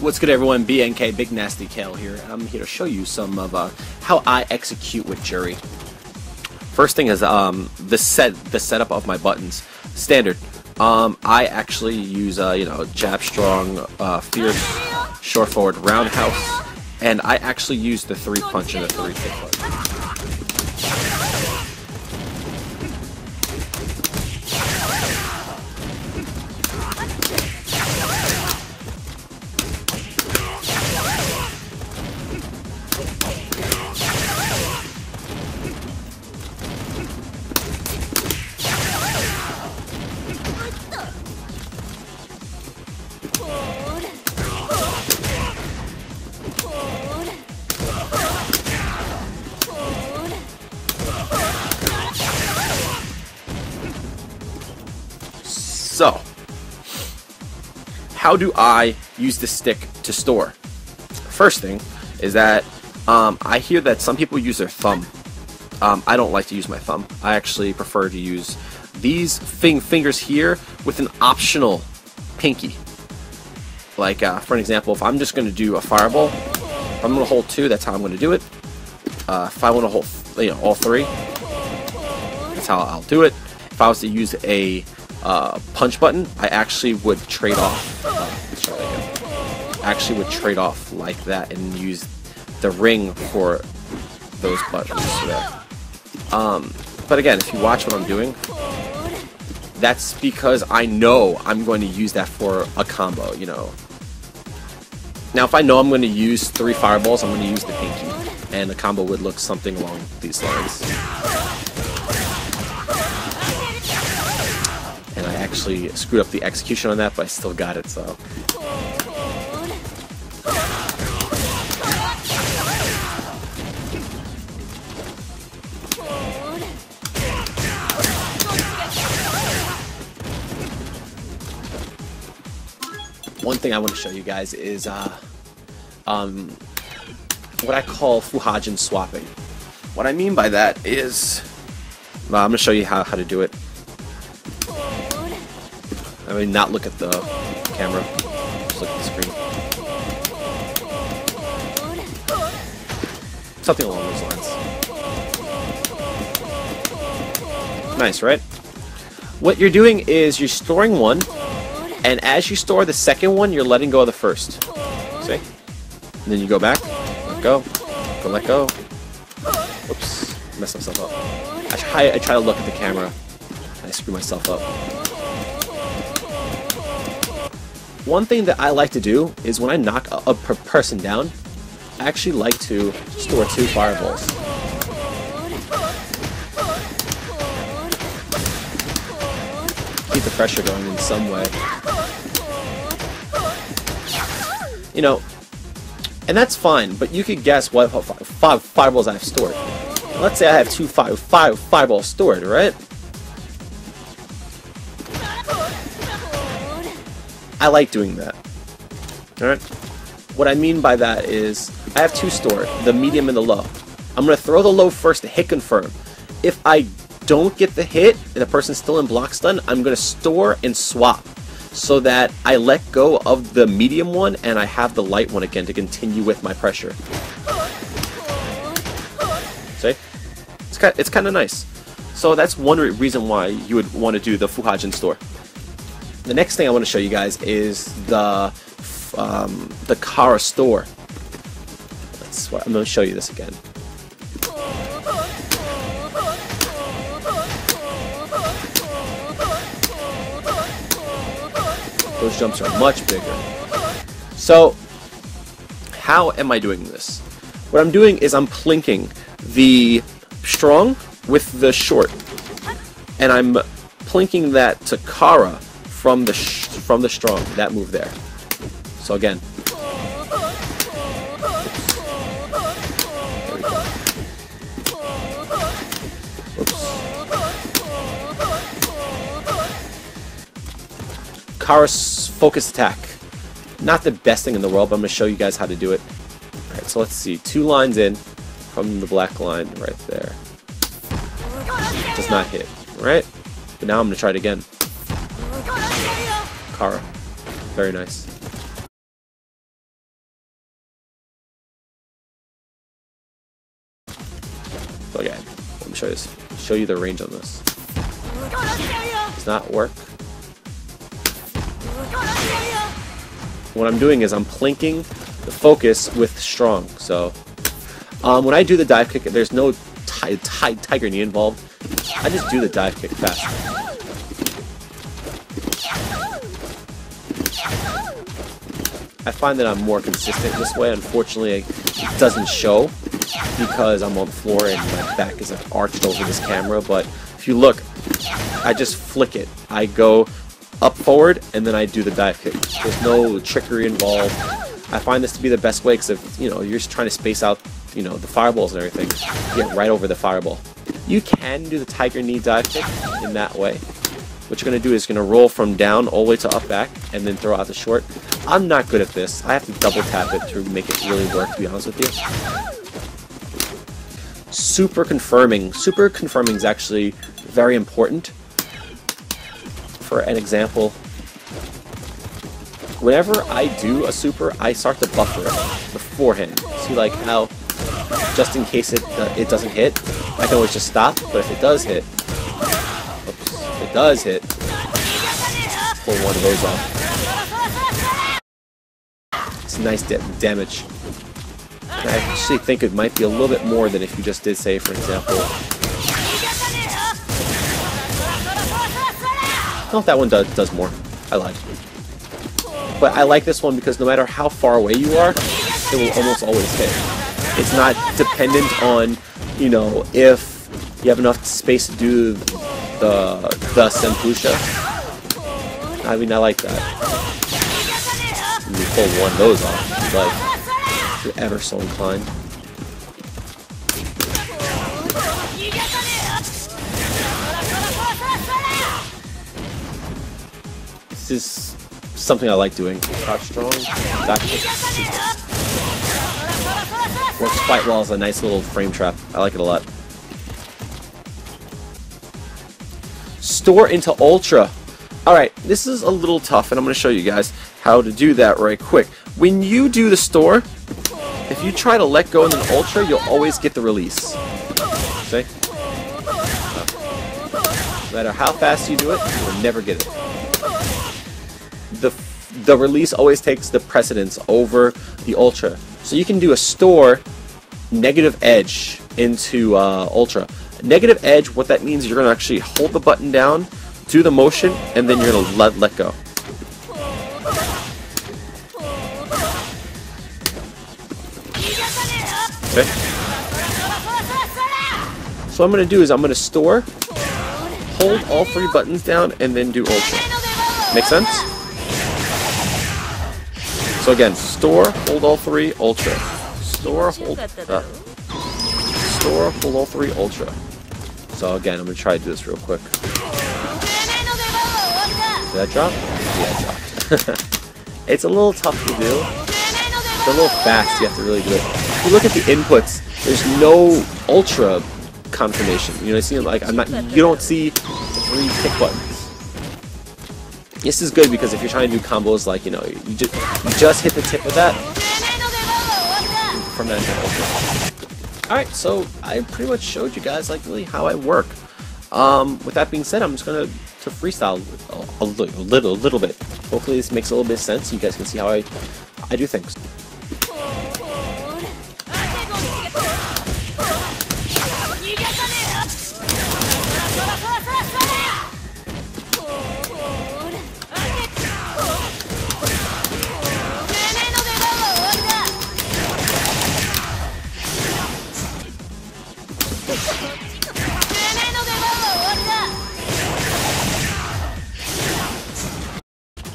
What's good, everyone? BNK, Big Nasty Kail here. I'm here to show you some of how I execute with Juri. First thing is the setup of my buttons. Standard. I actually use jab strong, fierce, short forward, roundhouse, and I actually use the 3-punch and the 3-kick button. So, how do I use the stick to store? First thing is that I hear that some people use their thumb. I don't like to use my thumb. I actually prefer to use these fingers here with an optional pinky. Like, for an example, if I'm just going to do a fireball, if I'm going to hold 2, that's how I'm going to do it. If I want to hold all 3, that's how I'll do it. If I was to use a punch button, I actually would trade off. Let's try that again. Actually would trade off like that and use the ring for those buttons there. But again, if you watch what I'm doing, that's because I know I'm going to use that for a combo, Now, if I know I'm going to use 3 fireballs, I'm going to use the pinky, and the combo would look something along these lines. And I actually screwed up the execution on that, but I still got it, so. One thing I want to show you guys is what I call Fuhajin swapping. What I mean by that is, I'm going to show you how to do it. I mean, not look at the camera, just look at the screen. Something along those lines. Nice, right? What you're doing is you're storing one, and as you store the second one, you're letting go of the first. See? And then you go back, let go, let go. Oops, messed myself up. I try to look at the camera, and I screw myself up. One thing that I like to do is when I knock a person down, I actually like to store 2 fireballs. Keep the pressure going in some way. And that's fine, but you could guess what 5 fireballs I've stored. Let's say I have 2 fireballs stored, right? I like doing that. Alright? What I mean by that is, I have 2 stored, the medium and the low. I'm going to throw the low first to hit confirm. If I don't get the hit, and the person's still in block stun, I'm going to store and swap, so that I let go of the medium one, and I have the light one again to continue with my pressure. See? It's kind of nice. So that's one reason why you would want to do the Fuhajin store. The next thing I want to show you guys is the Kara store. I'm going to show you this again. Those jumps are much bigger. So, how am I doing this? What I'm doing is I'm plinking the strong with the short, and I'm plinking that to Kara from the strong, that move there. So again, there we go. Oops. Kara's focus attack, not the best thing in the world, but I'm going to show you guys how to do it. Alright, so let's see, 2 lines in from the black line right there. Does not hit, right? But now I'm going to try it again. Kara. Very nice. So again, let me show you the range on this. Does not work. What I'm doing is I'm plinking the focus with strong. So when I do the dive kick, there's no tiger knee involved. I just do the dive kick fast. I find that I'm more consistent this way. Unfortunately, it doesn't show because I'm on the floor and my back is like arched over this camera. But if you look, I just flick it. I go up forward and then I do the dive kick. There's no trickery involved. I find this to be the best way because if you're just trying to space out the fireballs and everything, you get right over the fireball. You can do the tiger knee dive kick in that way. What you're going to do is you're going to roll from down all the way to up back and then throw out the short. I'm not good at this. I have to double tap it to make it really work, to be honest with you. Super confirming. Super confirming is actually very important. For an example, whenever I do a super, I start to buffer it beforehand. See, like how, just in case it doesn't hit, I can always just stop. But if it does hit, pull one of those off. It's nice damage. And I actually think it might be a little bit more than if you just did, say, for example. I don't know if that one does more. I lied. But I like this one because no matter how far away you are, it will almost always hit. It's not dependent on, if you have enough space to do the Senpusha. I mean, I like that. You pull one of those off, like, if you're ever so inclined. This is something I like doing. Crouch strong, back kick. Works quite well as a nice little frame trap. I like it a lot. Store into Ultra. Alright, this is a little tough, and I'm going to show you guys how to do that right quick. When you do the store, if you try to let go in an Ultra, you'll always get the release. See? No matter how fast you do it, you'll never get it. The release always takes the precedence over the Ultra. So you can do a store negative edge into Ultra. Negative edge, what that means is you're going to actually hold the button down, do the motion, and then you're going to let go. Okay. So what I'm going to do is I'm going to store, hold all three buttons down, and then do Ultra. Make sense? So again, store, hold all three, Ultra. Store, hold all three, Ultra. So again, I'm going to try to do this real quick. Did that drop? Yeah, it dropped. It's a little tough to do. It's a little fast, you have to really do it. If you look at the inputs, there's no Ultra confirmation. You know, see, like you don't see the three kick buttons. This is good because if you're trying to do combos like, you just hit the tip of that from that to Ultra. Alright, so I pretty much showed you guys like really how I work. With that being said, I'm just gonna freestyle a little bit. Hopefully this makes a little bit of sense so you guys can see how I do things.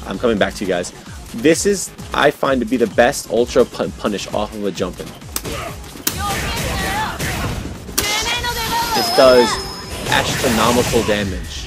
I'm coming back to you guys. This is, I find, to be the best Ultra punish off of a jumping. This does astronomical damage.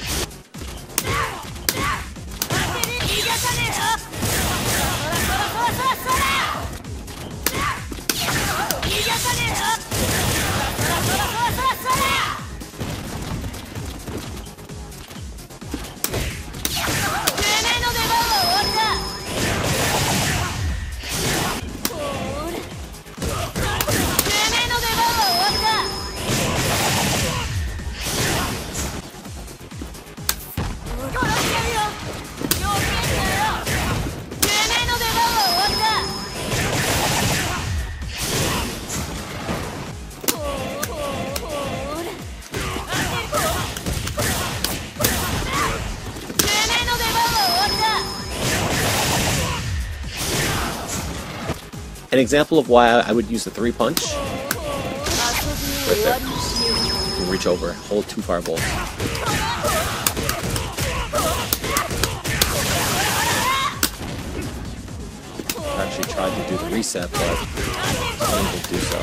An example of why I would use the 3-punch. Right there. You can reach over, hold 2 fireballs. I actually tried to do the reset, but unable to do so.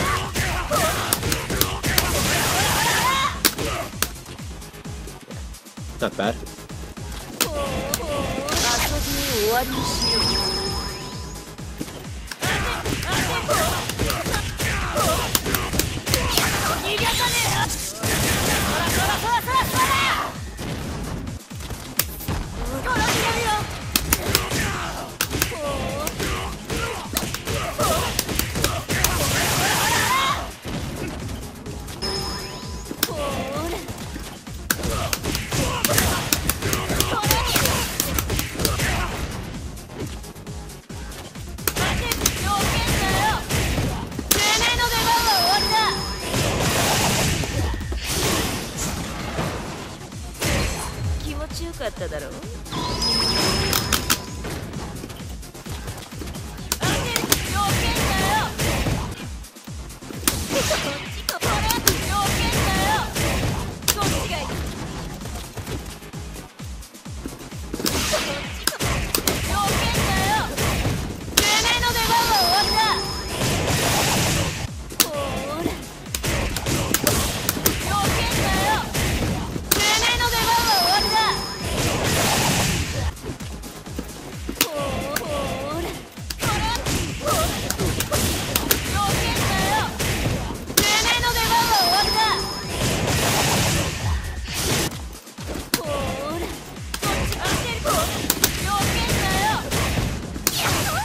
Not bad.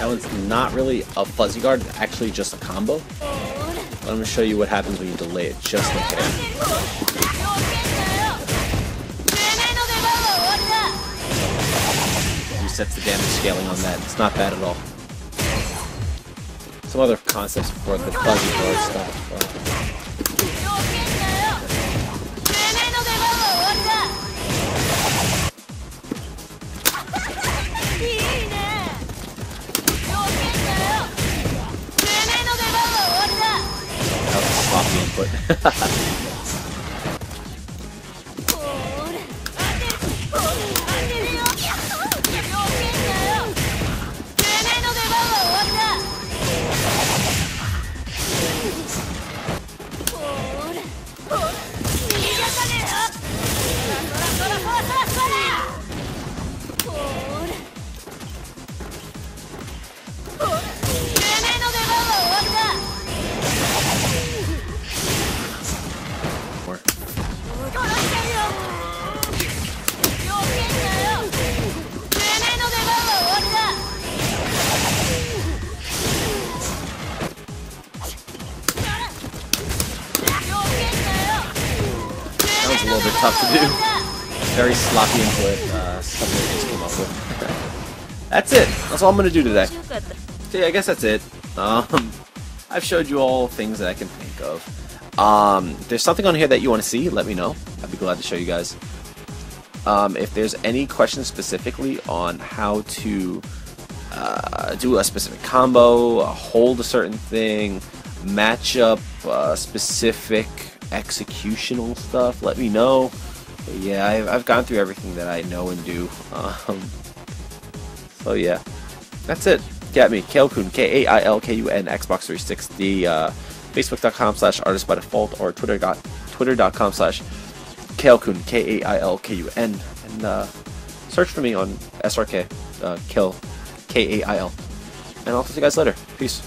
That one's not really a fuzzy guard, it's actually just a combo. I'm going to show you what happens when you delay it just a hair. Resets the damage scaling on that. It's not bad at all. Some other concepts for the fuzzy guard stuff. Sloppy input. A little bit tough to do. Very sloppy input. Something I just came up with. That's it. That's all I'm going to do today. So yeah, I guess that's it. I've showed you all things that I can think of. If there's something on here that you want to see, let me know. I'd be glad to show you guys. If there's any questions specifically on how to do a specific combo, hold a certain thing, match up specific executional stuff, let me know. But yeah, I've gone through everything that I know and do. So yeah, that's it. Get me, Kailkun, Kailkun, Xbox 360, Facebook.com/artistbydefault or Twitter.com/Kailkun, Kailkun, and search for me on SRK, Kail, Kail, and I'll talk to you guys later. Peace.